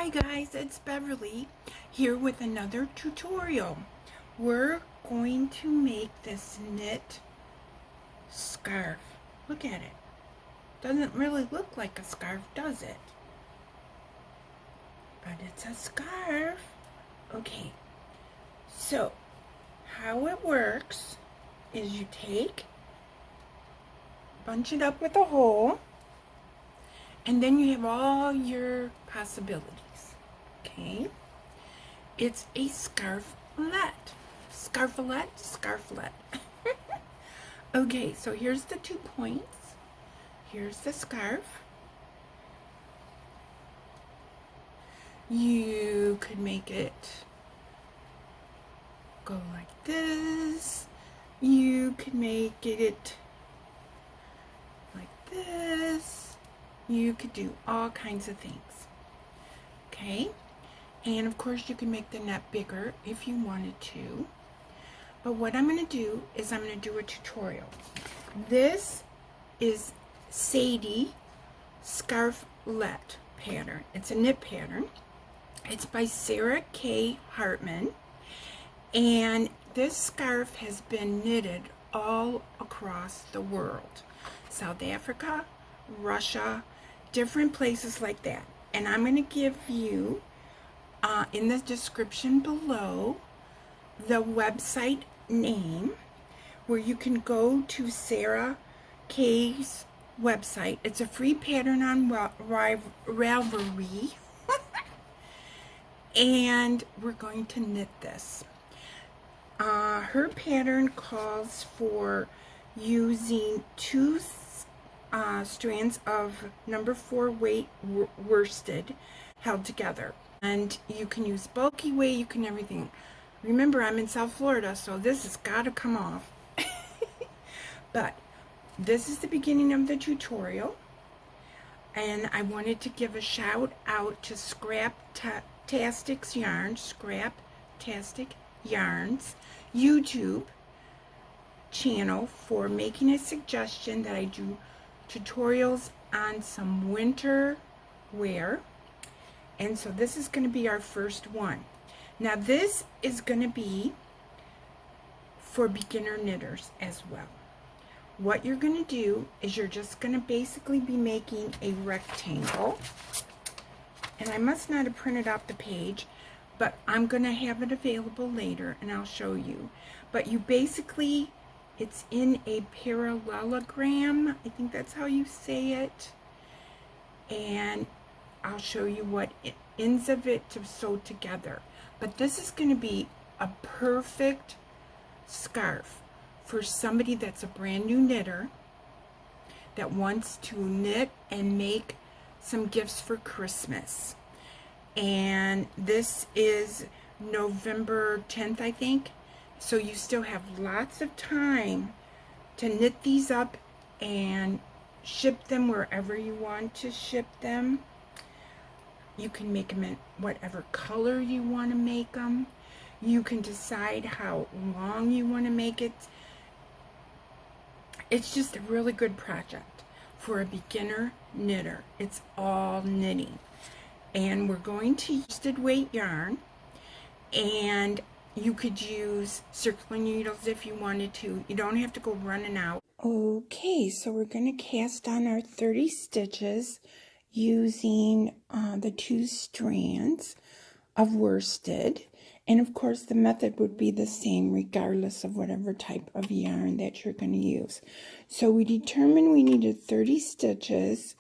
Hi guys, it's Beverly here with another tutorial. We're going to make this knit scarf. Look at it. Doesn't really look like a scarf, does it? But it's a scarf. Okay, so how it works is you bunch it up with a hole, and then you have all your possibilities. Okay, it's a scarflette. Scarflette. Okay, so here's the 2 points. Here's the scarf. You could make it go like this. You could make it like this. You could do all kinds of things. Okay, and of course you can make the net bigger if you wanted to. But what I'm going to do is I'm going to do a tutorial. This is Sadie Scarflette pattern. It's a knit pattern. It's by Sara Kay Hartmann. And this scarf has been knitted all across the world. South Africa, Russia, different places like that. And I'm going to give you in the description below the website name where you can go to Sara Kay's website. It's a free pattern on Ravelry. And we're going to knit this. Her pattern calls for using 2 strands of number 4 weight worsted held together. And you can use bulky weight, you can everything. Remember, I'm in South Florida, so this has got to come off. But this is the beginning of the tutorial. And I wanted to give a shout out to Scraptastic Yarns YouTube channel for making a suggestion that I do tutorials on some winter wear. And so this is going to be our first one. Now this is going to be for beginner knitters as well. What you're going to do is you're just going to basically be making a rectangle. And I must not have printed out the page, but I'm going to have it available later and I'll show you. But you basically, it's in a parallelogram. I think that's how you say it. And I'll show you what ends of it to sew together. But this is going to be a perfect scarf for somebody that's a brand new knitter that wants to knit and make some gifts for Christmas. And this is November 10th, I think. So you still have lots of time to knit these up and ship them wherever you want to ship them. You can make them in whatever color you want to make them. You can decide how long you want to make it. It's just a really good project for a beginner knitter. It's all knitting. And we're going to use worsted weight yarn. And you could use circular needles if you wanted to. You don't have to go running out. Okay, so we're going to cast on our 30 stitches using the 2 strands of worsted. And of course the method would be the same regardless of whatever type of yarn that you're going to use. So we determined we needed 30 stitches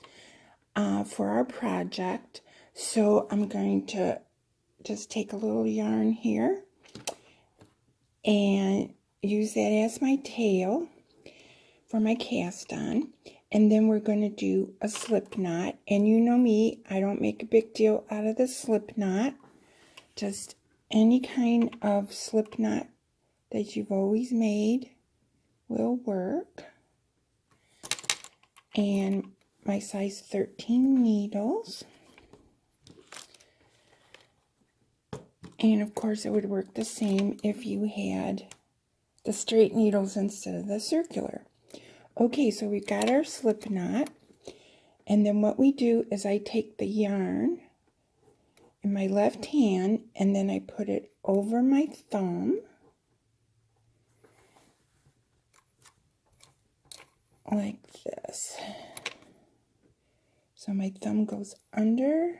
for our project. So I'm going to just take a little yarn here and use that as my tail for my cast on. And then we're going to do a slip knot. And you know me, I don't make a big deal out of the slip knot. Just any kind of slip knot that you've always made will work. And my size 13 needles. And of course it would work the same if you had the straight needles instead of the circular. Okay, so we got our slip knot, and then what we do is I take the yarn in my left hand, and then I put it over my thumb like this. So my thumb goes under,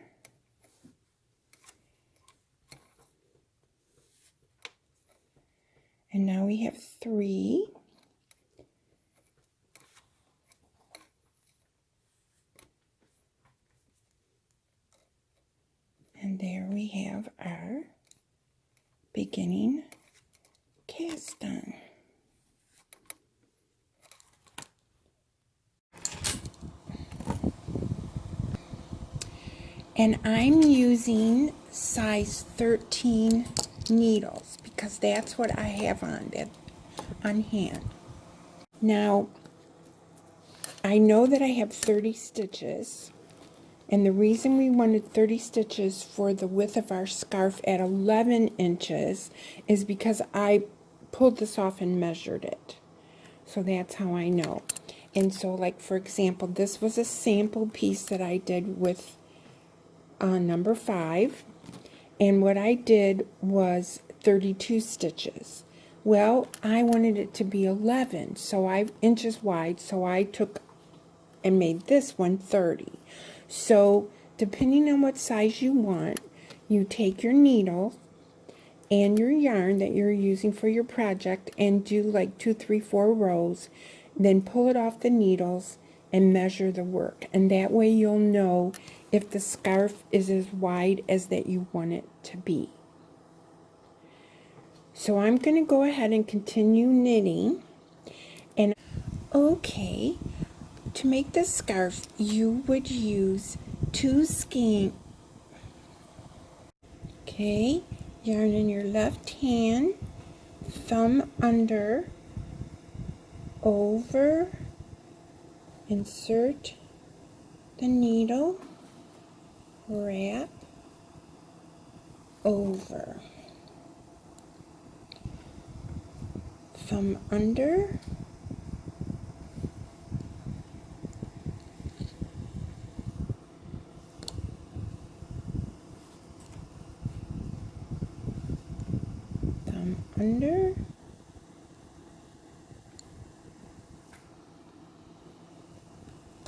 and now we have 3. And there we have our beginning cast on. And I'm using size 13 needles because that's what I have on hand. Now, I know that I have 30 stitches, and the reason we wanted 30 stitches for the width of our scarf at 11 inches is because I pulled this off and measured it. So that's how I know. And so, like, for example, this was a sample piece that I did with number 5, and what I did was 32 stitches. Well, I wanted it to be 11 inches wide, so I took and made this one 30. So depending on what size you want, you take your needle and your yarn that you're using for your project and do like 2, 3, 4 rows, then pull it off the needles and measure the work, and that way you'll know if the scarf is as wide as that you want it to be. So I'm going to go ahead and continue knitting. And okay, to make the scarf you would use 2 skein. Okay, yarn in your left hand, thumb under, over, insert the needle, wrap, over, thumb under, thumb under,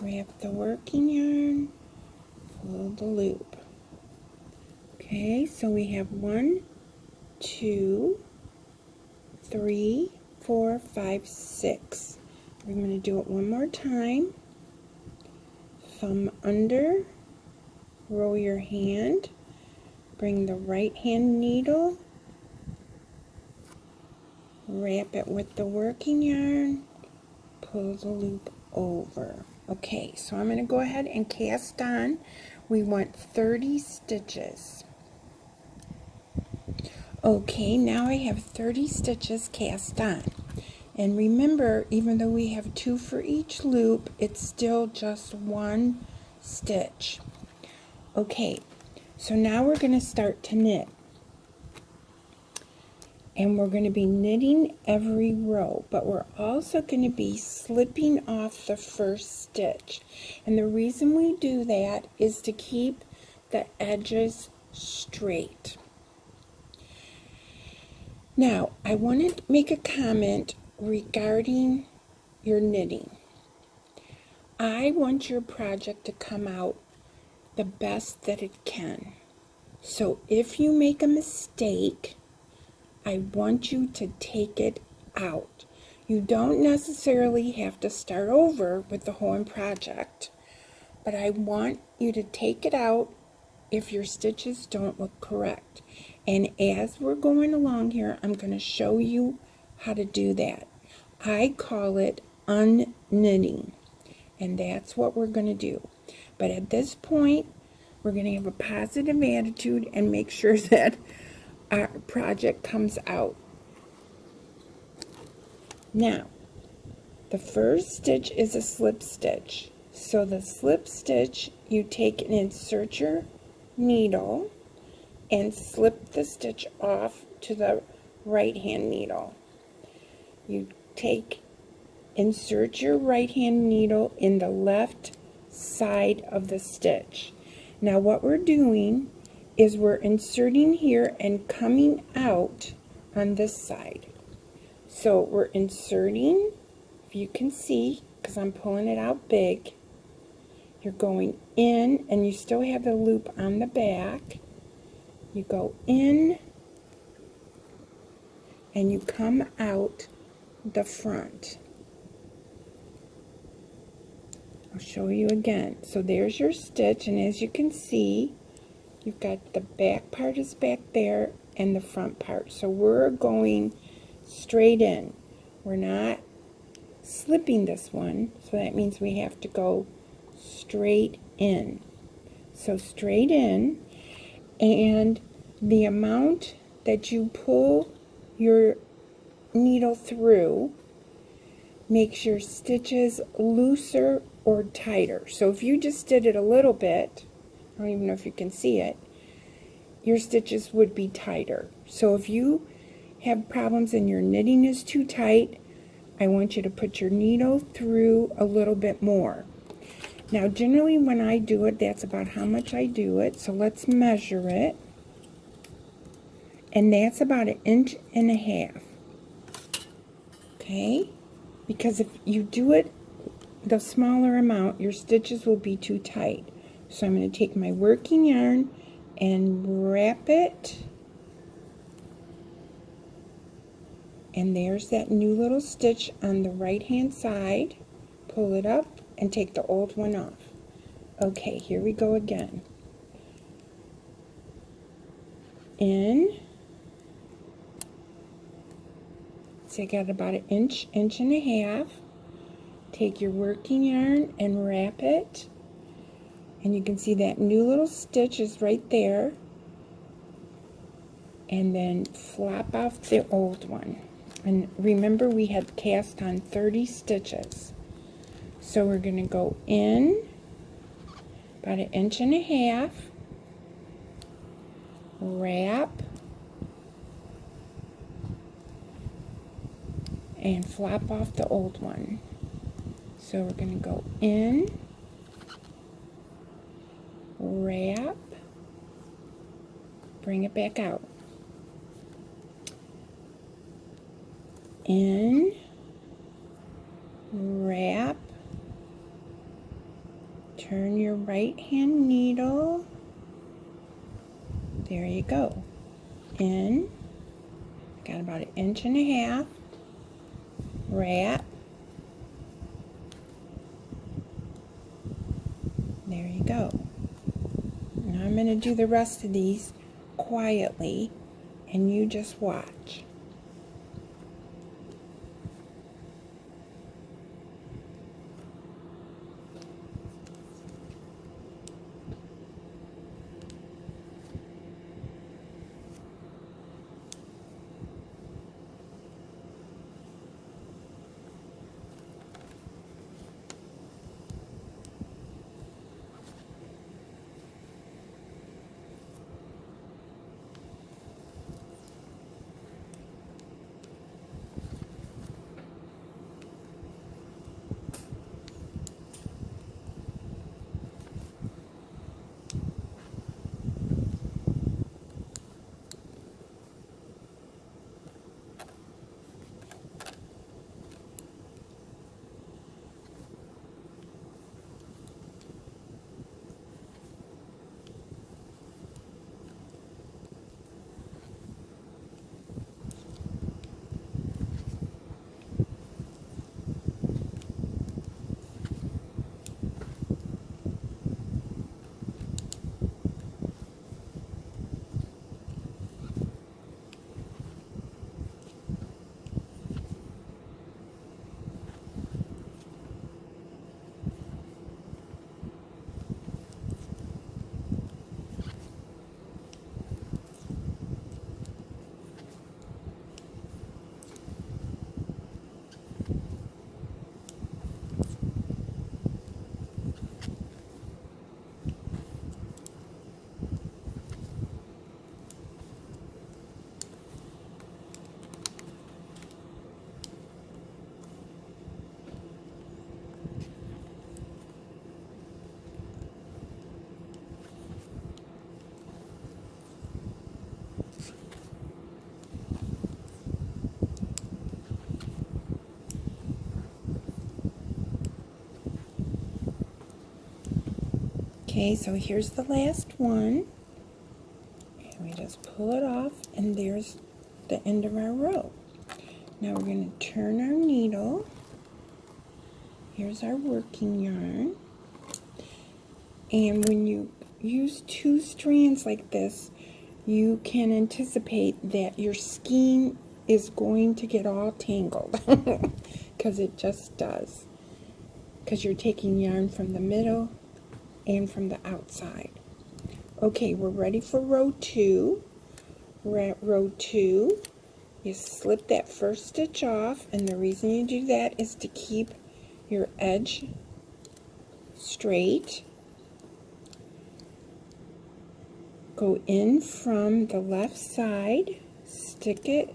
wrap the working yarn, pull the loop. Okay, so we have 1, 2, 3, 4, 5, 6. We're going to do it one more time. Thumb under, roll your hand, bring the right hand needle, wrap it with the working yarn, pull the loop over. Okay, so I'm going to go ahead and cast on. We want 30 stitches. Okay, now I have 30 stitches cast on. And remember, even though we have 2 for each loop, it's still just 1 stitch. Okay, so now we're going to start to knit. And we're going to be knitting every row, but we're also going to be slipping off the first stitch. And the reason we do that is to keep the edges straight. Now, I want to make a comment regarding your knitting. I want your project to come out the best that it can. So if you make a mistake, I want you to take it out. You don't necessarily have to start over with the whole project, but I want you to take it out if your stitches don't look correct. And as we're going along here, I'm going to show you how to do that. I call it unknitting, and that's what we're going to do. But at this point, we're going to have a positive attitude and make sure that our project comes out. Now, the first stitch is a slip stitch. So the slip stitch, you take and insert your needle and slip the stitch off to the right hand needle. You insert your right hand needle in the left side of the stitch. Now what we're doing is we're inserting here and coming out on this side. So we're inserting, if you can see, because I'm pulling it out big, you're going in and you still have the loop on the back. You go in and you come out the front. I'll show you again. So there's your stitch, and as you can see, you've got the back part is back there and the front part. So we're going straight in. We're not slipping this one, so that means we have to go straight in. So straight in, and the amount that you pull your needle through makes your stitches looser or tighter. So if you just did it a little bit, I don't even know if you can see it, your stitches would be tighter. So if you have problems and your knitting is too tight, I want you to put your needle through a little bit more. Now generally when I do it, that's about how much I do it. So let's measure it. And that's about 1.5 inches. Okay? Because if you do it the smaller amount, your stitches will be too tight. So I'm going to take my working yarn and wrap it. And there's that new little stitch on the right hand side. Pull it up and take the old one off. Okay, here we go again. In. So I got about 1.5 inches. Take your working yarn and wrap it. And you can see that new little stitch is right there. And then flop off the old one. And remember, we had cast on 30 stitches. So we're going to go in about 1.5 inches, wrap, and flop off the old one. So we're going to go in, wrap, bring it back out. In, wrap, turn your right hand needle, there you go, in, got about 1.5 inches, wrap, there you go. Now I'm going to do the rest of these quietly and you just watch. Okay, so here's the last one. And we just pull it off, and there's the end of our row. Now we're going to turn our needle. Here's our working yarn. And when you use 2 strands like this, you can anticipate that your skein is going to get all tangled, because it just does, because you're taking yarn from the middle and from the outside. Okay, we're ready for row 2. We're at row 2. You slip that first stitch off, and the reason you do that is to keep your edge straight. Go in from the left side, stick it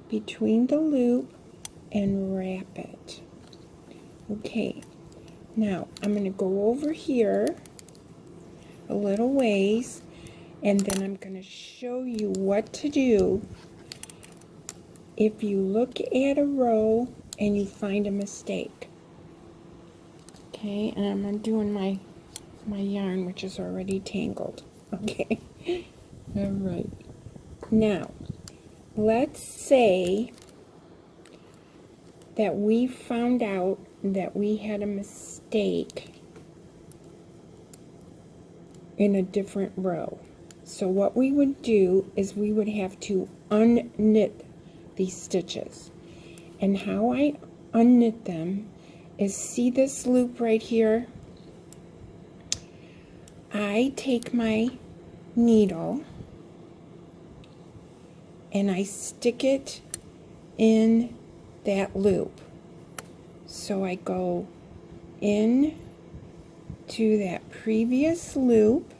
between the loop, and wrap it. Okay, now I'm going to go over here a little ways, and then I'm going to show you what to do if you look at a row and you find a mistake. Okay, and I'm undoing my yarn, which is already tangled. Okay, all right. Now, let's say that we found out that we had a mistake in a different row. So what we would do is we would have to unknit these stitches. And how I unknit them is, see this loop right here? I take my needle and I stick it in that loop. So I go in to that previous loop,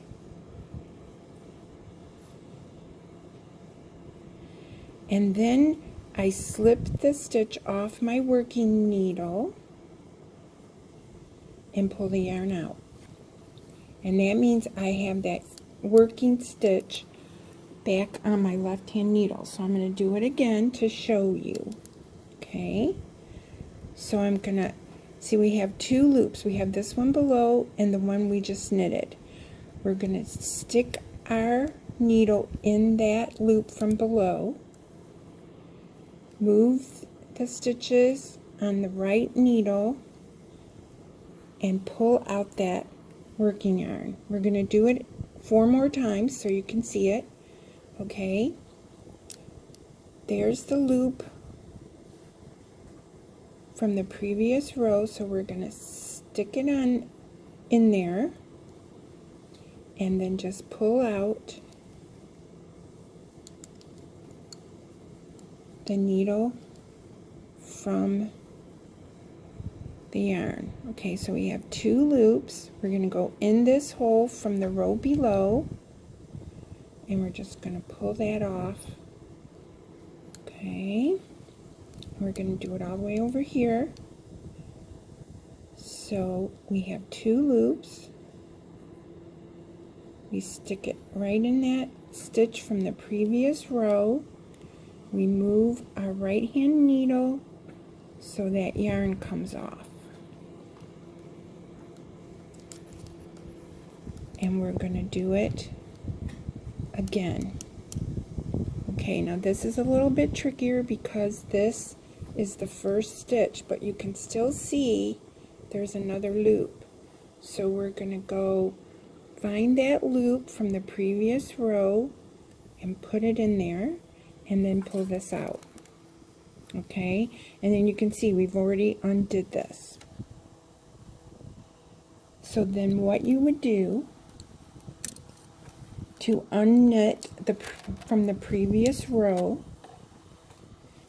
and then I slip the stitch off my working needle and pull the yarn out. And that means I have that working stitch back on my left hand needle. So I'm going to do it again to show you. Okay, so I'm going to see, we have 2 loops. We have this one below and the one we just knitted. We're going to stick our needle in that loop from below, move the stitches on the right needle, and pull out that working yarn. We're going to do it 4 more times so you can see it. Okay, there's the loop from the previous row, so we're going to stick it on in there and then just pull out the needle from the yarn. Okay, so we have 2 loops. We're going to go in this hole from the row below, and we're just going to pull that off. Okay, we're going to do it all the way over here. So we have 2 loops. We stick it right in that stitch from the previous row. We move our right hand needle so that yarn comes off. And we're going to do it again. Okay, now this is a little bit trickier because this is the first stitch, but you can still see there's another loop. So we're going to go find that loop from the previous row and put it in there, and then pull this out. Okay, and then you can see we've already undid this. So then what you would do to unknit from the previous row,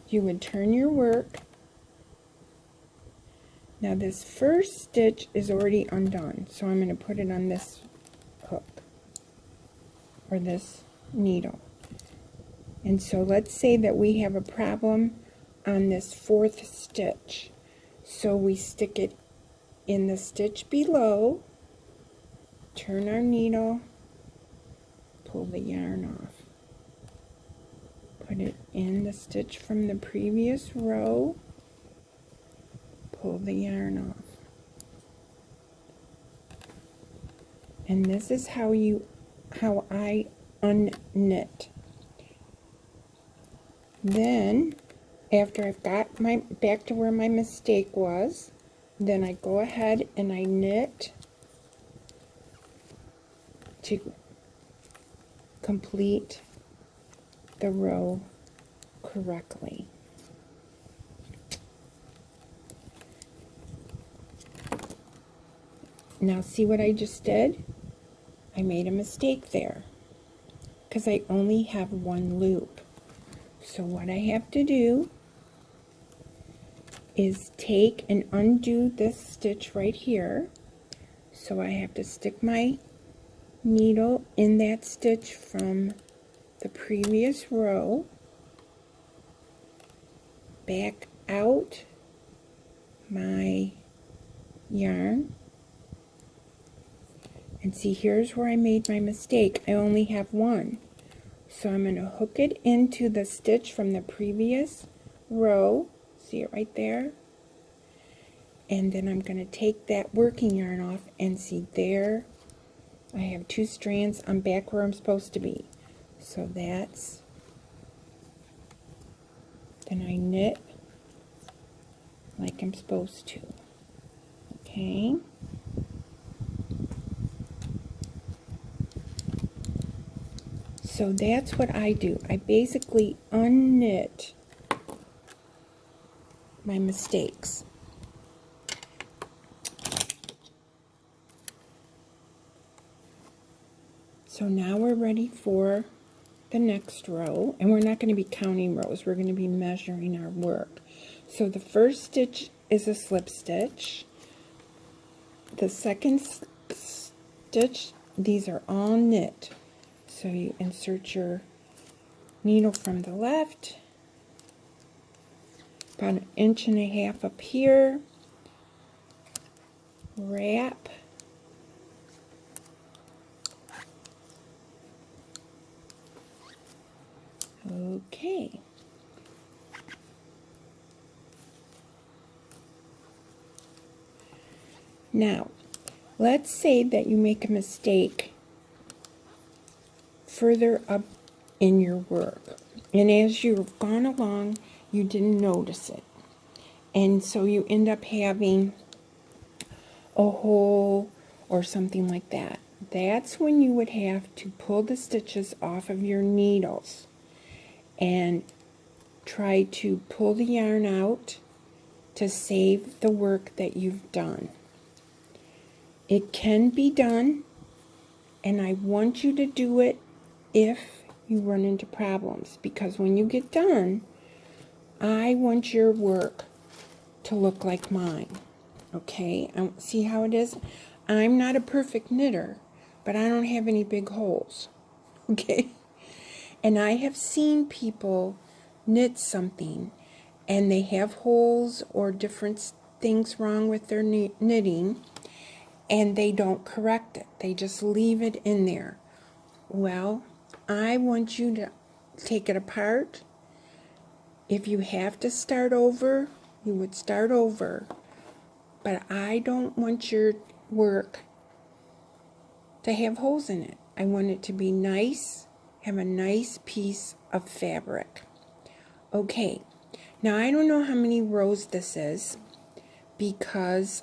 you would turn your work. Now this first stitch is already undone, so I'm going to put it on this hook or this needle. And so let's say that we have a problem on this 4th stitch. So we stick it in the stitch below, turn our needle, pull the yarn off, put it in the stitch from the previous row, pull the yarn off, And this is how I unknit. Then, after I've got my back to where my mistake was, then I go ahead and I knit to complete the row correctly. Now see what I just did? I made a mistake there because I only have one loop. So what I have to do is take and undo this stitch right here. So I have to stick my needle in that stitch from the previous row, back out my yarn, and see, here's where I made my mistake. I only have one. So I'm going to hook it into the stitch from the previous row. See it right there? And then I'm going to take that working yarn off, and see there I have two strands. I'm back where I'm supposed to be. So that's, then I knit like I'm supposed to. Okay. So that's what I do. I basically unknit my mistakes. So now we're ready for the next row, and we're not going to be counting rows, we're going to be measuring our work. So the first stitch is a slip stitch. The second stitch, these are all knit. So you insert your needle from the left, about 1.5 inches up here, wrap, okay. Now, let's say that you make a mistake further up in your work, and as you've gone along, you didn't notice it, and so you end up having a hole or something like that. That's when you would have to pull the stitches off of your needles and try to pull the yarn out to save the work that you've done. It can be done, and I want you to do it if you run into problems, because when you get done, I want your work to look like mine. Okay, see how it is? I'm not a perfect knitter, but I don't have any big holes. Okay, and I have seen people knit something and they have holes or different things wrong with their knitting, and they don't correct it. They just leave it in there. Well, I want you to take it apart. If you have to start over, you would start over. But I don't want your work to have holes in it. I want it to be nice, have a nice piece of fabric. Okay, now I don't know how many rows this is because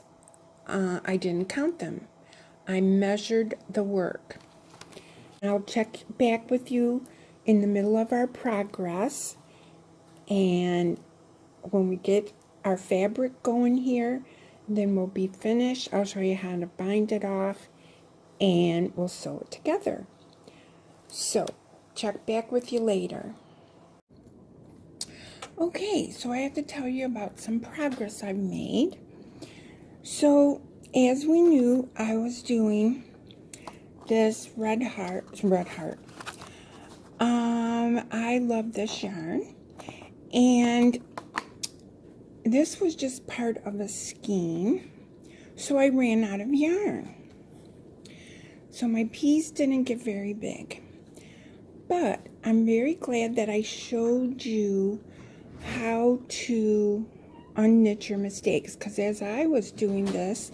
I didn't count them. I measured the work. I'll check back with you in the middle of our progress, and when we get our fabric going here, then we'll be finished. I'll show you how to bind it off, and we'll sew it together. So, check back with you later. Okay, so I have to tell you about some progress I've made. So, as we knew, I was doing this red heart. I love this yarn, and this was just part of a skein, so I ran out of yarn. So my piece didn't get very big, but I'm very glad that I showed you how to unknit your mistakes, because as I was doing this,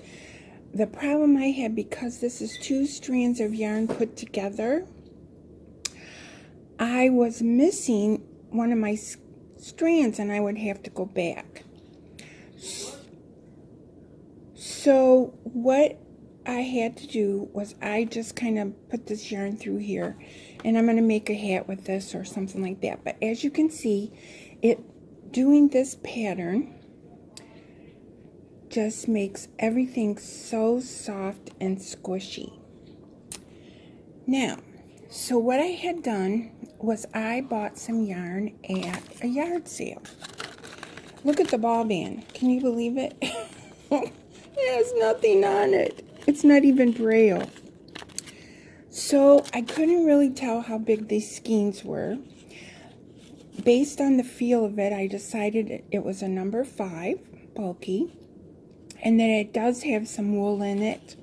the problem I had, because this is 2 strands of yarn put together, I was missing one of my strands and I would have to go back. So what I had to do was I just kind of put this yarn through here, and I'm going to make a hat with this or something like that. But as you can see, doing this pattern just makes everything so soft and squishy. Now, so what I had done was I bought some yarn at a yard sale. Look at the ball band. Can you believe it? It has nothing on it. It's not even braille. So I couldn't really tell how big these skeins were. Based on the feel of it, I decided it was a number 5, bulky, and that it does have some wool in it.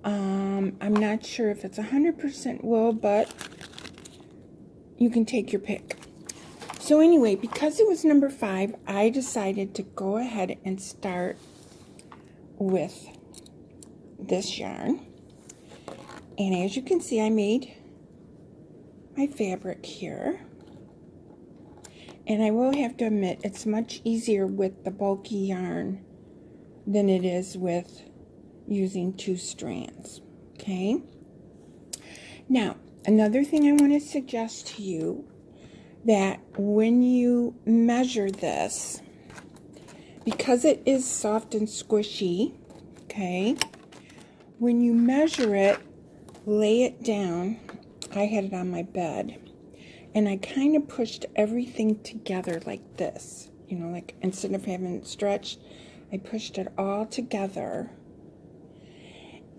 I'm not sure if it's 100% wool, but you can take your pick. So anyway, because it was number 5, I decided to go ahead and start with this yarn. And as you can see, I made my fabric here. And I will have to admit, it's much easier with the bulky yarn than it is with using 2 strands. Okay? Now, another thing I want to suggest to you, that when you measure this, because it is soft and squishy, okay, when you measure it, lay it down. I had it on my bed, and I kind of pushed everything together like this, you know, like instead of having it stretched, I pushed it all together,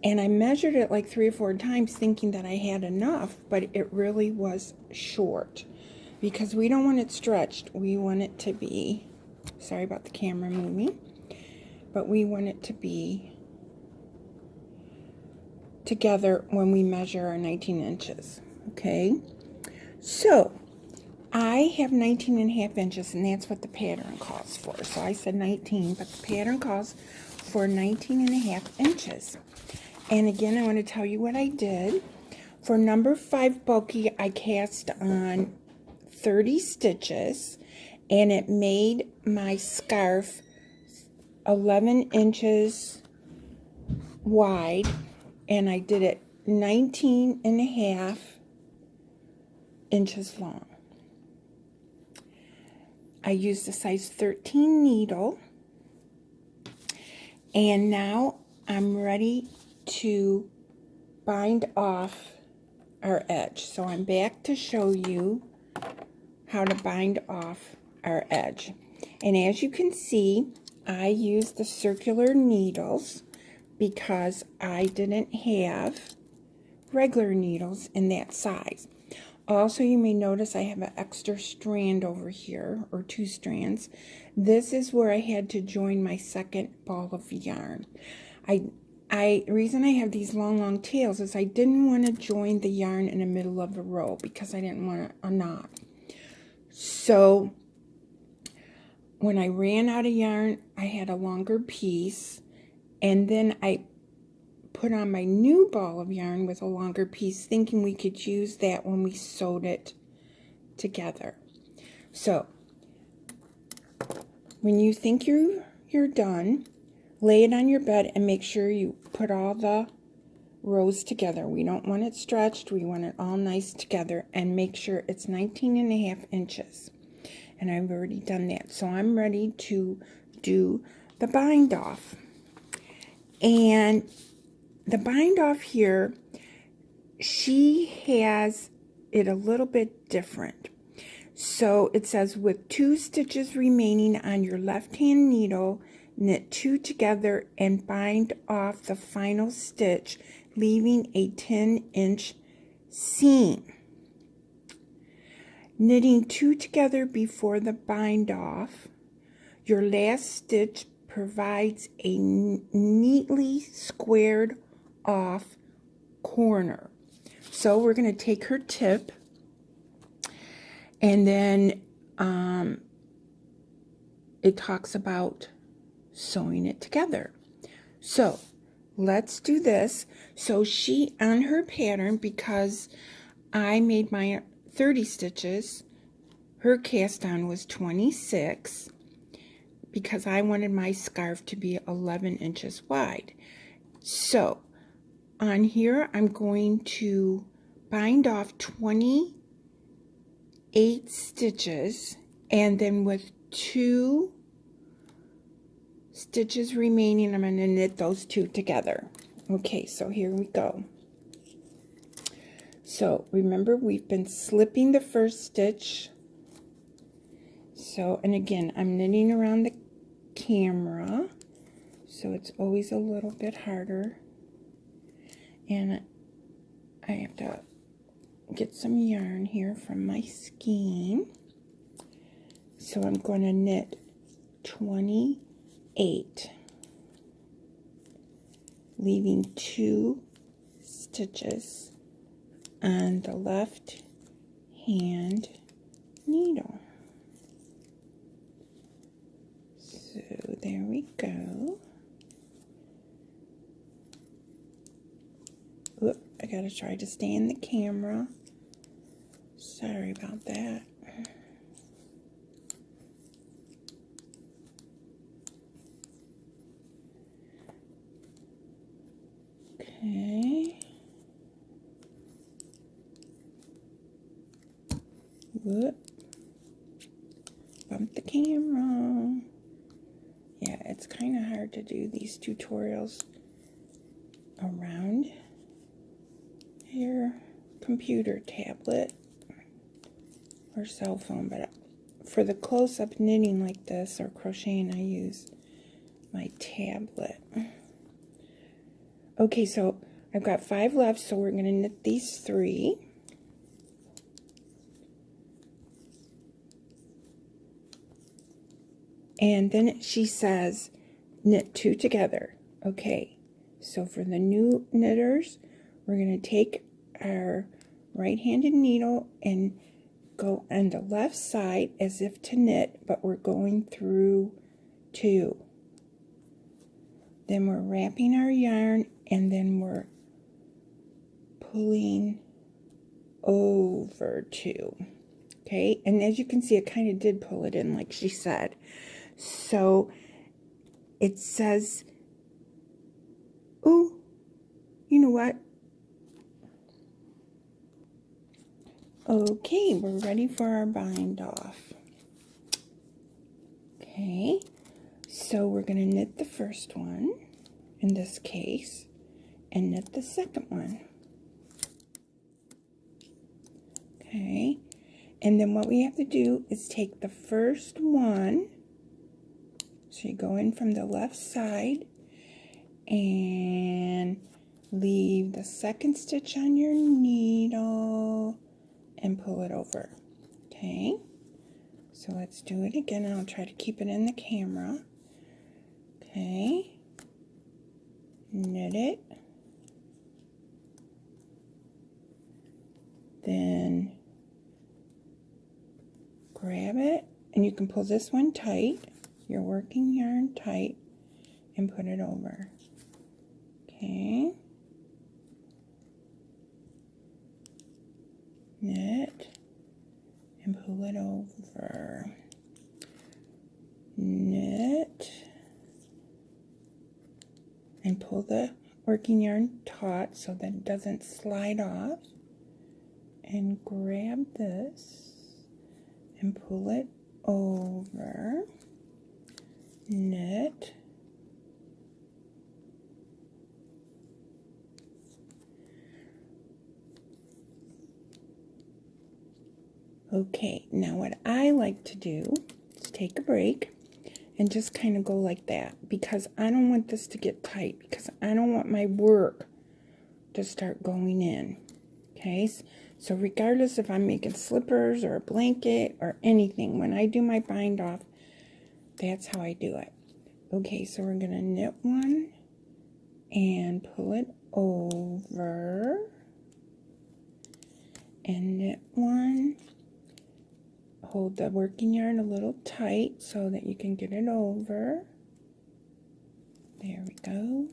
and I measured it like 3 or 4 times thinking that I had enough, but it really was short, because we don't want it stretched. We want it to be, sorry about the camera moving, but we want it to be together when we measure our 19 inches. Okay, so I have 19.5 inches, and that's what the pattern calls for. So I said 19, but the pattern calls for 19.5 inches. And again, I want to tell you what I did. For number 5 bulky, I cast on 30 stitches, and it made my scarf 11 inches wide, and I did it 19.5 inches long. I used a size 13 needle, and now I'm ready to bind off our edge. So I'm back to show you how to bind off our edge. And as you can see, I used the circular needles because I didn't have regular needles in that size. Also, you may notice I have an extra strand over here, or 2 strands. This is where I had to join my second ball of yarn. The reason I have these long tails is I didn't want to join the yarn in the middle of a row because I didn't want a knot. So when I ran out of yarn, I had a longer piece, and then I put on my new ball of yarn with a longer piece, thinking we could use that when we sewed it together. So when you think you're done, lay it on your bed and make sure you put all the rows together. We don't want it stretched, we want it all nice together, and make sure it's 19.5 inches. And I've already done that. So I'm ready to do the bind off. And the bind off here, she has it a little bit different. So it says, with 2 stitches remaining on your left hand needle, knit 2 together and bind off the final stitch, leaving a 10-inch seam. Knitting 2 together before the bind off, your last stitch provides a neatly squared off corner. So we're going to take her tip, and then it talks about sewing it together. So let's do this. So she, on her pattern, because I made my 30 stitches, her cast on was 26, because I wanted my scarf to be 11 inches wide. So on here, I'm going to bind off 28 stitches, and then with 2 stitches remaining, I'm going to knit those 2 together. Okay, so here we go. So remember, we've been slipping the first stitch. So, and again, I'm knitting around the camera, so it's always a little bit harder. And I have to get some yarn here from my skein. So I'm going to knit 28, leaving 2 stitches on the left hand needle. So there we go. Oop, I gotta try to stay in the camera. Sorry about that. Okay. Whoop. Bump the camera. Yeah, it's kind of hard to do these tutorials around your computer, tablet, or cell phone, but for the close-up knitting like this or crocheting, I use my tablet. Okay, so I've got 5 left, so we're going to knit these 3. And then she says, knit 2 together. Okay, so for the new knitters, we're going to take our right-handed needle and go on the left side as if to knit, but we're going through 2. Then we're wrapping our yarn, and then we're pulling over 2. Okay, and as you can see, I kind of did pull it in like she said. So it says, oh, you know what? Okay, we're ready for our bind off. Okay, so we're going to knit the first one in this case and knit the second one. Okay, and then what we have to do is take the first one. So you go in from the left side and leave the second stitch on your needle and pull it over. Okay, so let's do it again, and I'll try to keep it in the camera. Okay, knit it, then grab it, and you can pull this one tight, your working yarn tight, and put it over. Okay, knit and pull it over, knit and pull the working yarn taut so that it doesn't slide off, and grab this and pull it over, knit, okay, now what I like to do is take a break and just kind of go like that, because I don't want this to get tight, because I don't want my work to start going in. Okay, so regardless if I'm making slippers or a blanket or anything, when I do my bind off, that's how I do it. Okay, so we're going to knit one and pull it over, and knit one, hold the working yarn a little tight so that you can get it over. There we go.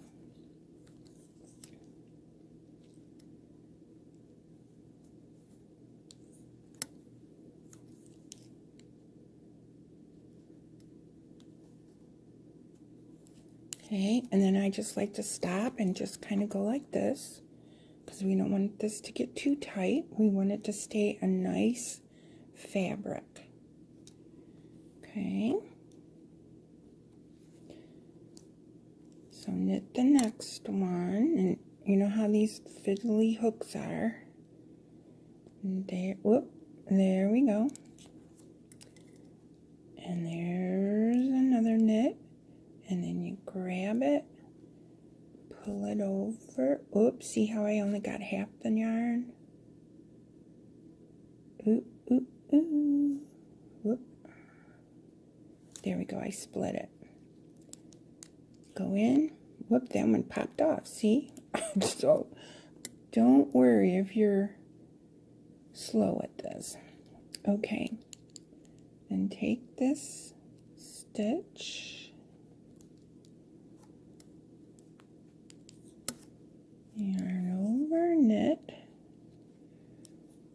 Okay, and then I just like to stop and just kind of go like this, because we don't want this to get too tight. We want it to stay a nice fabric. Okay. So knit the next one, and you know how these fiddly hooks are. And there, whoop, there we go. And there's another knit, and then you grab it, pull it over. Oops, see how I only got half the yarn? Ooh, ooh, ooh. Whoop. There we go, I split it. Go in. Whoop, that one popped off, see? So, don't worry if you're slow at this. Okay. Then take this stitch. Yarn over, knit.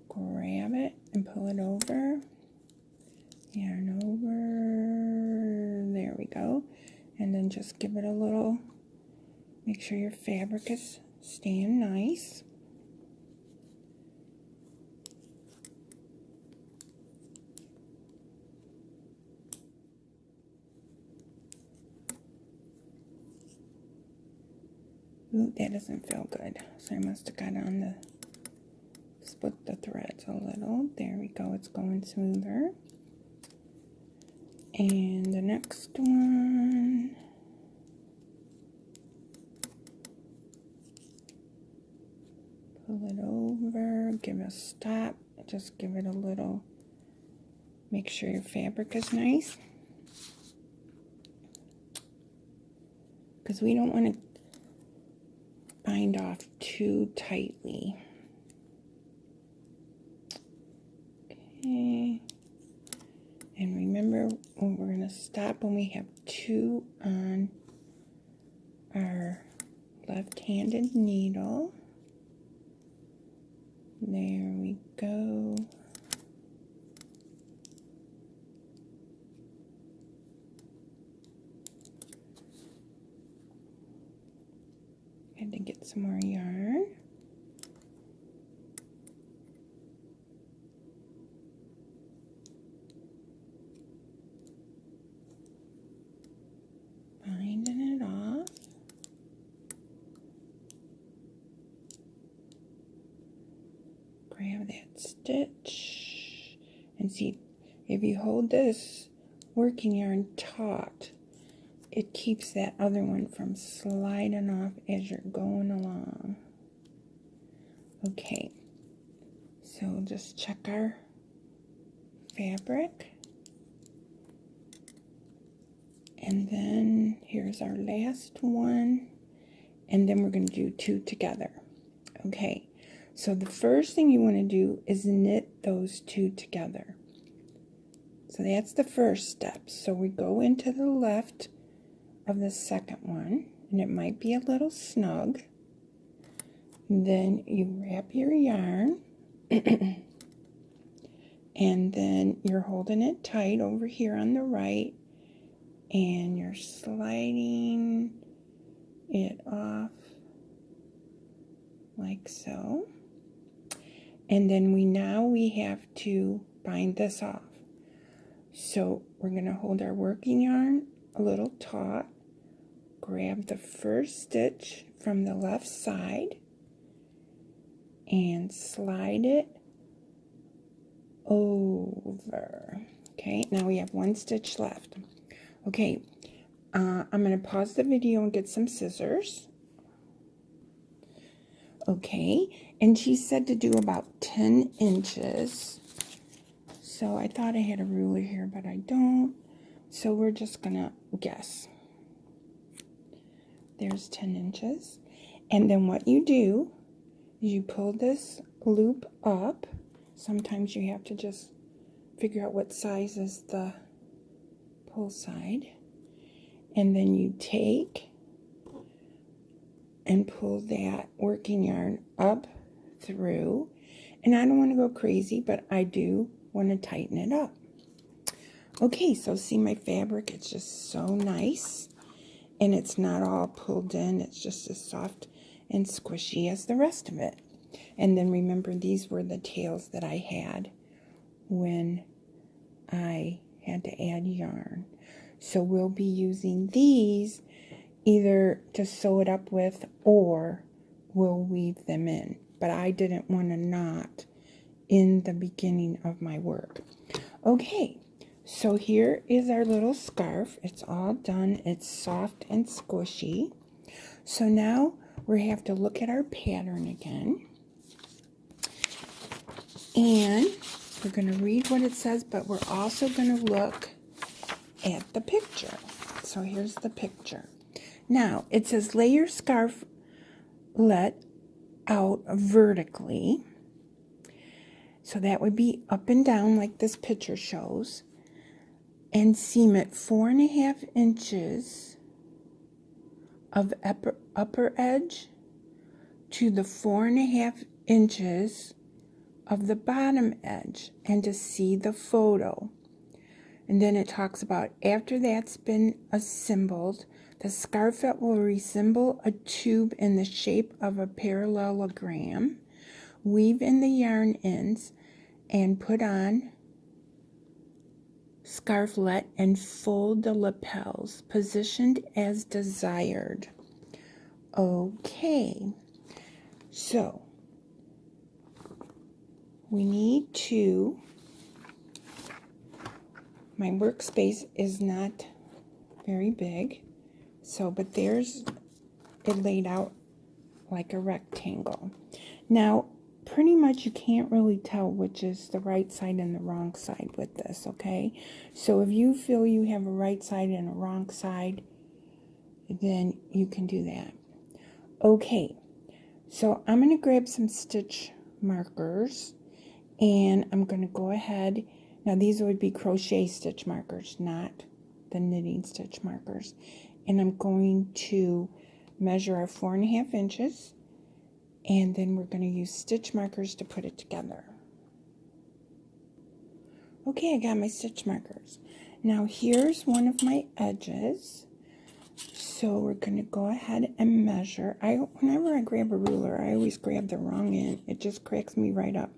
Grab it and pull it over. Yarn over. There we go. And then just give it a little, make sure your fabric is staying nice. Ooh, that doesn't feel good. So I must have got on the, split the threads a little. There we go, it's going smoother. And the next one. Pull it over, give it a stop, just give it a little, make sure your fabric is nice. Because we don't want to bind off too tightly. Okay. And remember, we're going to stop when we have 2 on our left-handed needle. There we go. Had to get some more yarn. Binding it off. Grab that stitch. And see, if you hold this working yarn taut, it keeps that other one from sliding off as you're going along. Okay, so just check our fabric. And then here's our last one. And then we're going to do 2 together. Okay, so the first thing you want to do is knit those 2 together. So that's the first step. So we go into the left of the second one, and it might be a little snug. Then you wrap your yarn, and then you're holding it tight over here on the right, and you're sliding it off like so. And then we have to bind this off. So we're going to hold our working yarn a little taut, grab the first stitch from the left side and slide it over. Okay, now we have 1 stitch left. Okay, I'm going to pause the video and get some scissors. Okay, and she said to do about 10 inches. So I thought I had a ruler here, but I don't. So we're just going to guess. There's 10 inches. And then what you do is you pull this loop up. Sometimes you have to just figure out what size is the pull side. And then you take and pull that working yarn up through. And I don't want to go crazy, but I do want to tighten it up. Okay, so see my fabric, it's just so nice. and it's not all pulled in. It's just as soft and squishy as the rest of it. And then remember, these were the tails that I had when I had to add yarn. So we'll be using these either to sew it up with, or we'll weave them in. But I didn't want to knot in the beginning of my work. Okay, so here is our little scarf. It's all done. It's soft and squishy. So now we have to look at our pattern again. And we're going to read what it says, but we're also going to look at the picture. So here's the picture. Now, it says lay your scarflet out vertically. So that would be up and down like this picture shows. And seam it 4.5 inches of upper edge to the 4.5 inches of the bottom edge, and to see the photo. And then it talks about after that's been assembled, the scarflet will resemble a tube in the shape of a parallelogram. Weave in the yarn ends and put on scarflet and fold the lapels, positioned as desired. Okay, so we need to, my workspace is not very big, so, but there's it laid out like a rectangle. Now, pretty much you can't really tell which is the right side and the wrong side with this, okay? So if you feel you have a right side and a wrong side, then you can do that. Okay, so I'm going to grab some stitch markers, and I'm going to go ahead. Now these would be crochet stitch markers, not the knitting stitch markers. And I'm going to measure our 4.5 inches, and then we're going to use stitch markers to put it together. Okay, I got my stitch markers. Now here's one of my edges. So we're going to go ahead and measure. Whenever I grab a ruler, I always grab the wrong end. It just cracks me right up.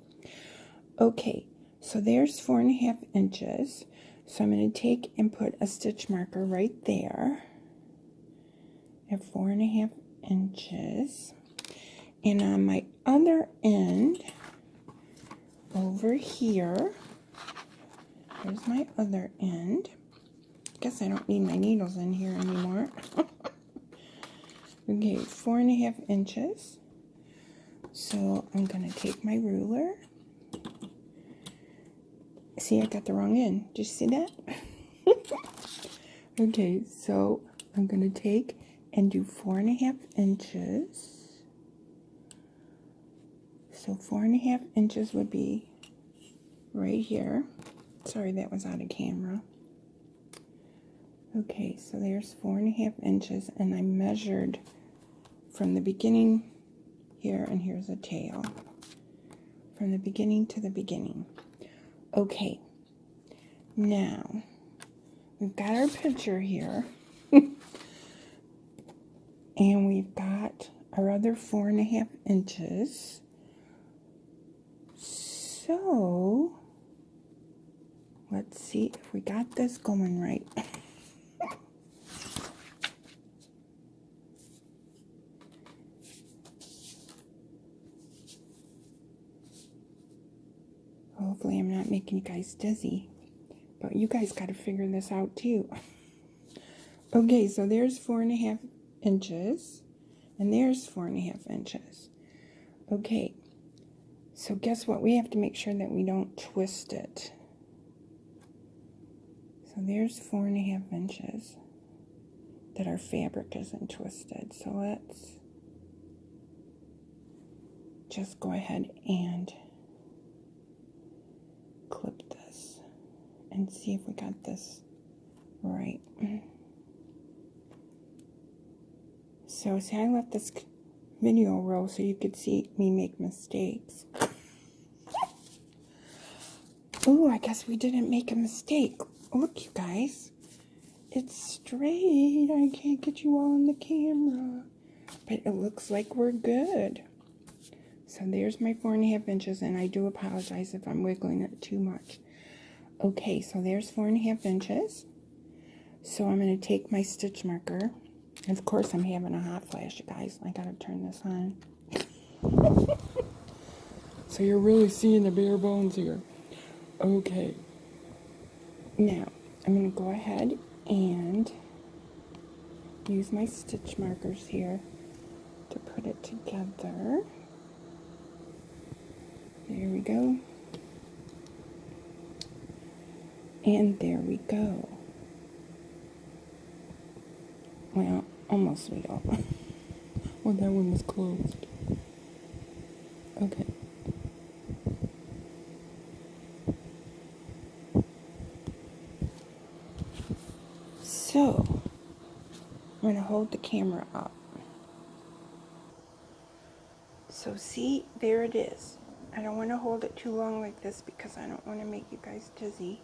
Okay, so there's 4.5 inches. So I'm going to take and put a stitch marker right there at 4.5 inches. And on my other end, over here, here's my other end. Guess I don't need my needles in here anymore. Okay, 4.5 inches. So I'm going to take my ruler. See, I got the wrong end. Did you see that? Okay, so I'm going to take and do 4.5 inches. So 4.5 inches would be right here. Sorry, that was out of camera. Okay, so there's 4.5 inches, and I measured from the beginning here, and here's a tail. From the beginning to the beginning. Okay, now we've got our picture here, and we've got our other 4.5 inches. So let's see if we got this going right. Hopefully I'm not making you guys dizzy, but you guys got to figure this out too. Okay, so there's 4.5 inches, and there's 4.5 inches. Okay, so guess what? We have to make sure that we don't twist it. So there's 4.5 inches that our fabric isn't twisted. So let's just go ahead and clip this and see if we got this right. So see, I left this video roll so you could see me make mistakes. Oh, I guess we didn't make a mistake. Look, you guys. it's straight. I can't get you all on the camera. But it looks like we're good. So there's my 4.5 inches, and I do apologize if I'm wiggling it too much. Okay, so there's 4.5 inches. So I'm going to take my stitch marker. And of course, I'm having a hot flash, you guys. I got to turn this on. So you're really seeing the bare bones here. Okay. Now, I'm going to go ahead and use my stitch markers here to put it together. There we go. And there we go. Well, almost we go. Well, that one was closed. Okay. So, I'm going to hold the camera up. So see, there it is. I don't want to hold it too long like this because I don't want to make you guys dizzy.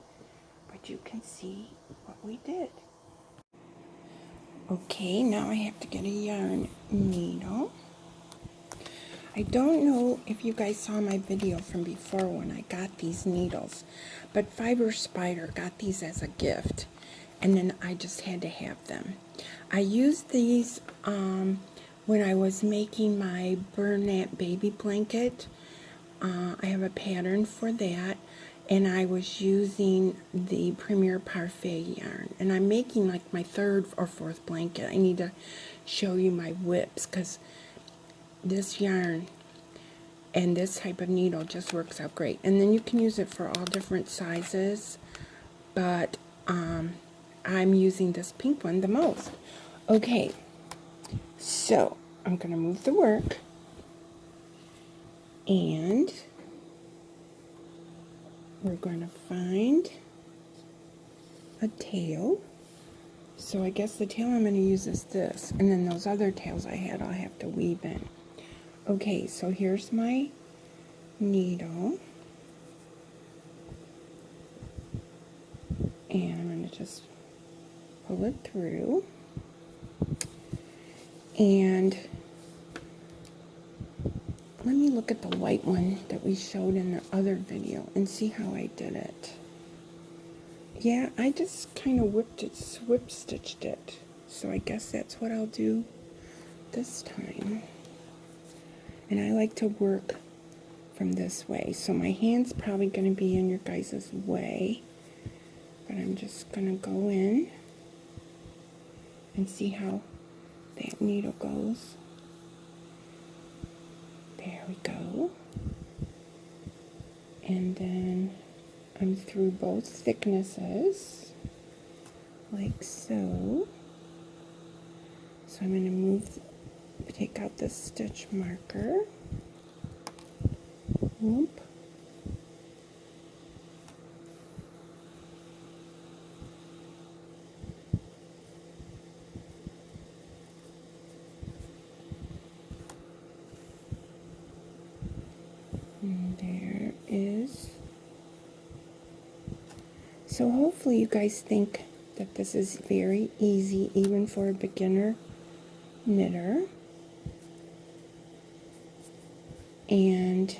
But you can see what we did. Okay, now I have to get a yarn needle. I don't know if you guys saw my video from before when I got these needles, but Fiber Spider got these as a gift, and then I just had to have them. I used these when I was making my Bernat baby blanket. I have a pattern for that, and I was using the Premier Parfait yarn, and I'm making like my 3rd or 4th blanket. I need to show you my whips because this yarn and this type of needle just works out great. And then you can use it for all different sizes, but I'm using this pink one the most. Okay, so I'm going to move the work, and we're going to find a tail. So I guess the tail I'm going to use is this, and then those other tails I had I'll have to weave in. Okay, so here's my needle, and I'm going to just pull it through, and let me look at the white one that we showed in the other video and see how I did it. Yeah, I just kind of whip stitched it. So I guess that's what I'll do this time. And I like to work from this way. So my hand's probably going to be in your guys' way. But I'm just going to go in and see how that needle goes. There we go. And then I'm through both thicknesses, like so. So I'm going to take out the stitch marker. Whoop. And there is. So hopefully you guys think that this is very easy, even for a beginner knitter. And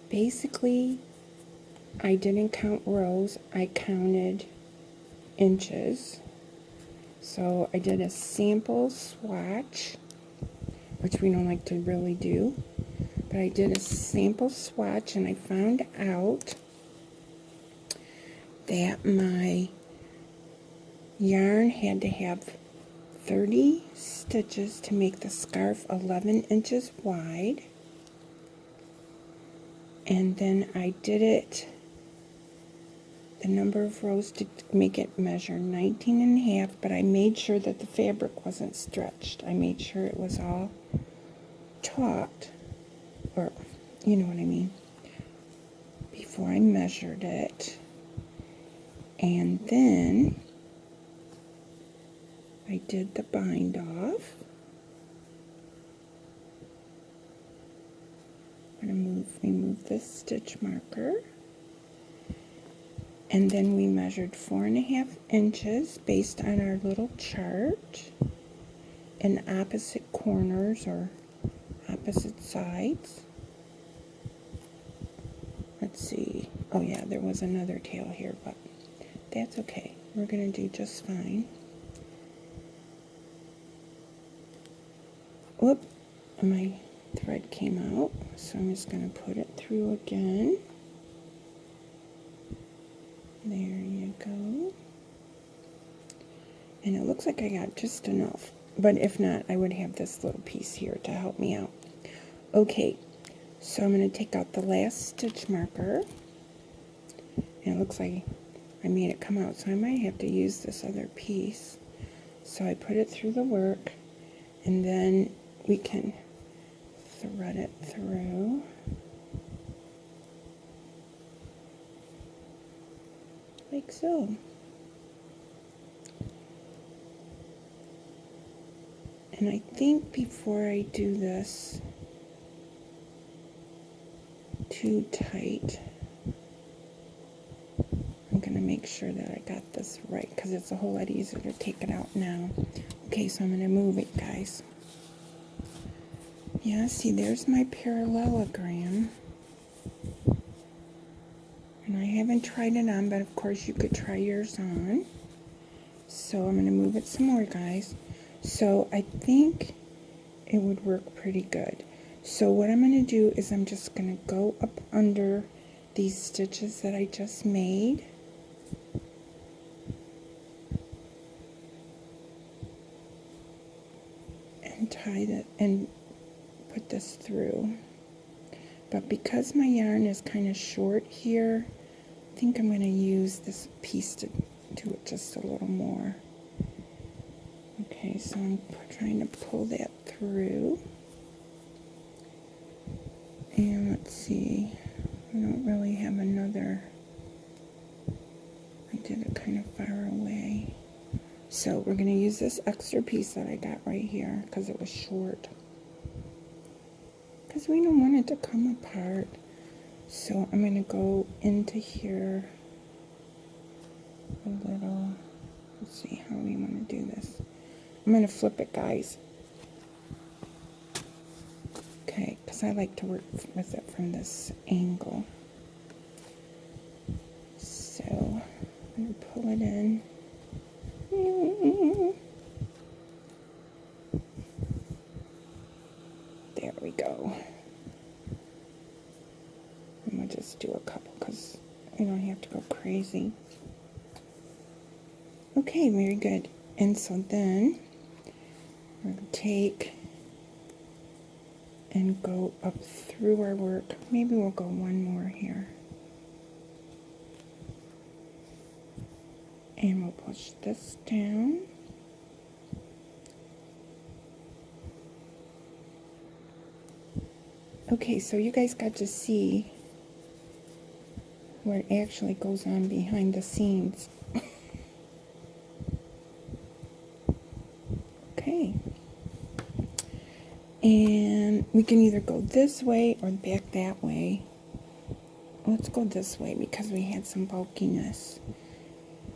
basically, I didn't count rows, I counted inches. So I did a sample swatch, which we don't like to really do. But I did a sample swatch, and I found out that my yarn had to have 30 stitches to make the scarf 11 inches wide. And then I did it, the number of rows to make it measure 19 and a half, but I made sure that the fabric wasn't stretched. I made sure it was all taut, or you know what I mean, before I measured it. And then I did the bind off. I'm going to remove this stitch marker. And then we measured 4.5 inches based on our little chart in opposite corners or opposite sides. Let's see. Oh yeah, there was another tail here, but that's okay. We're going to do just fine. Whoop, my thread came out, so I'm just going to put it through again. There you go. And it looks like I got just enough, but if not, I would have this little piece here to help me out. Okay, so I'm going to take out the last stitch marker, and it looks like I made it come out, so I might have to use this other piece. So I put it through the work, and then we can thread it through. Like so. And I think before I do this too tight, I'm going to make sure that I got this right, because it's a whole lot easier to take it out now. Okay, so I'm going to move it, guys. Yeah, see, there's my parallelogram. And I haven't tried it on, but of course you could try yours on. So I'm going to move it some more, guys. So I think it would work pretty good. So what I'm going to do is I'm just going to go up under these stitches that I just made. And tie that and put this through. But because my yarn is kind of short here, I think I'm going to use this piece to do it just a little more. Okay, so I'm trying to pull that through. And let's see, I don't really have another. I did it kind of far away. So we're going to use this extra piece that I got right here because it was short. Because we don't want it to come apart. So I'm going to go into here a little. Let's see how we want to do this. I'm going to flip it, guys. Okay, because I like to work with it from this angle. So I'm going to pull it in. There we go. I'm going to just do a couple because we don't have to go crazy. Okay, very good. And so then we're going to take and go up through our work. Maybe we'll go one more here. And we'll push this down. Okay, so you guys got to see what actually goes on behind the scenes. Okay. And we can either go this way or back that way. Let's go this way because we had some bulkiness.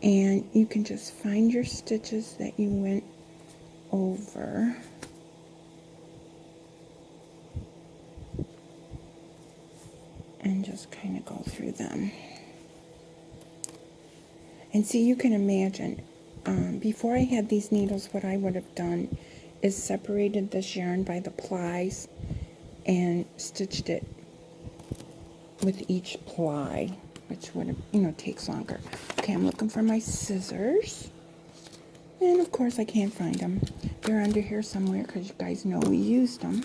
And you can just find your stitches that you went over. And just kind of go through them. And see, you can imagine, before I had these needles, what I would have done is separated this yarn by the plies and stitched it with each ply, which would have, takes longer. Okay, I'm looking for my scissors. And of course I can't find them. They're under here somewhere because you guys know we used them.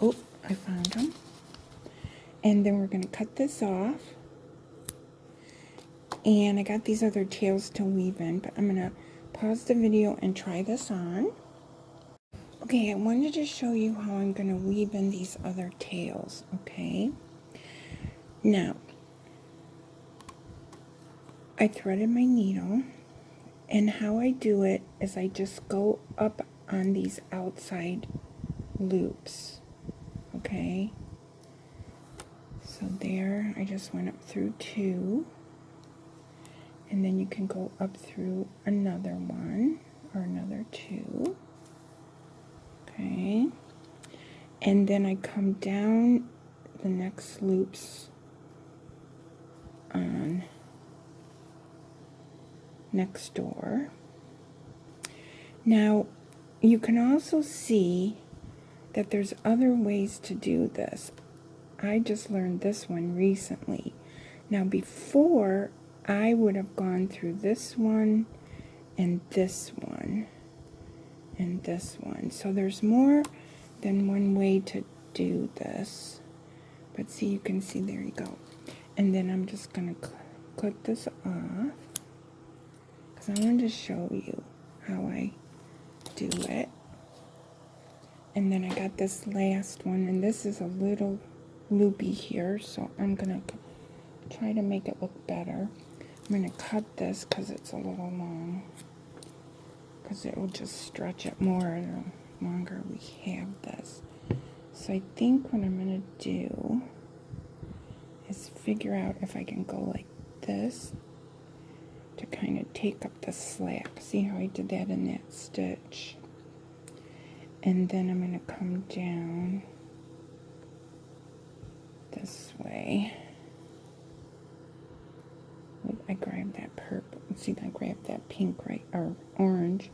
Oh, I found them. And then we're going to cut this off. And I got these other tails to weave in, but I'm going to pause the video and try this on. Okay, I wanted to show you how I'm going to weave in these other tails, okay? Now, I threaded my needle, and how I do it is I just go up on these outside loops, okay? So there, I just went up through 2. And then you can go up through another one or another two. Okay. And then I come down the next loops on next door. Now, you can also see that there's other ways to do this. I just learned this one recently. Now, before, I would have gone through this one and this one and this one. So there's more than one way to do this. But see, you can see, there you go. And then I'm just going to clip this off, because I wanted to show you how I do it. And then I got this last one, and this is a little loopy here, so I'm going to try to make it look better. I'm going to cut this because it's a little long, because it will just stretch it more the longer we have this. So I think what I'm going to do is figure out if I can go like this to kind of take up the slack. See how I did that in that stitch? And then I'm going to come down this way. I grabbed that purple. See, I grabbed that pink, right, or orange.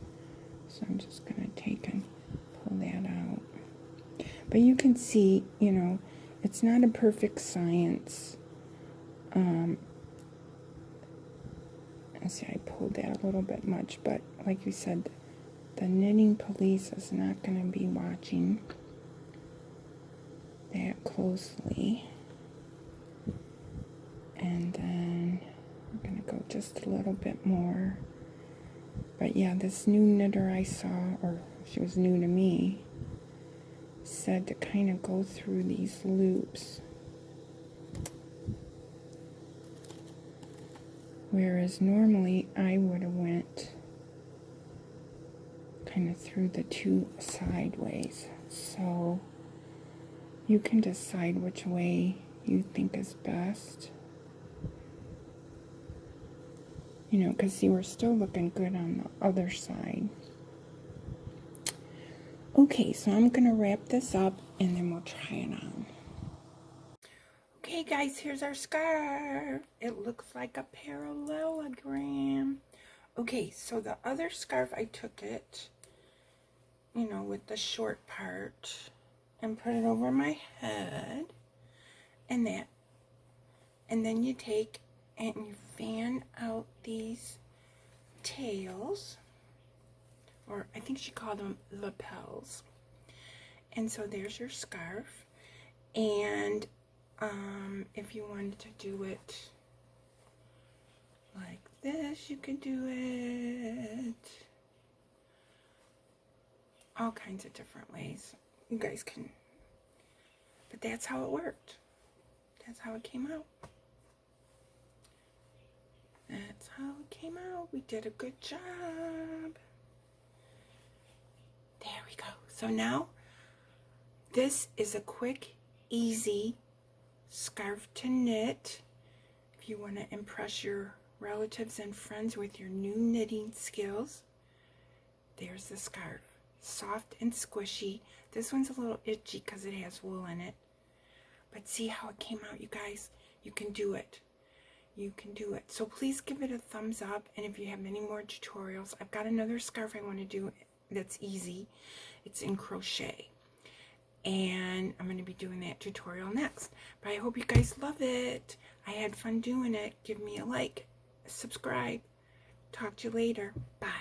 So I'm just going to take and pull that out. But you can see, you know, it's not a perfect science. See, I pulled that a little bit much, but like you said, the knitting police is not going to be watching that closely. And then we're going to go just a little bit more. But yeah, this new knitter I saw, or she was new to me, said to kind of go through these loops. Whereas normally I would have went kind of through the two sideways. So you can decide which way you think is best. You know, because see, we're still looking good on the other side. Okay, so I'm going to wrap this up and then we'll try it on. Okay guys, here's our scarf. It looks like a parallelogram. Okay, so the other scarf, I took it, you know, with the short part and put it over my head and that. And then you take and you fan out these tails, or I think she called them lapels. And so there's your scarf. And if you wanted to do it like this, you could do it all kinds of different ways. You guys can, but that's how it worked. That's how it came out. That's how it came out. We did a good job. There we go. So now, this is a quick, easy scarf to knit. If you want to impress your relatives and friends with your new knitting skills, there's the scarf. Soft and squishy. This one's a little itchy because it has wool in it. But see how it came out, you guys? You can do it. You can do it. So please give it a thumbs up. And if you have any more tutorials, I've got another scarf I want to do that's easy. It's in crochet. And I'm going to be doing that tutorial next. But I hope you guys love it. I had fun doing it. Give me a like. Subscribe. Talk to you later. Bye.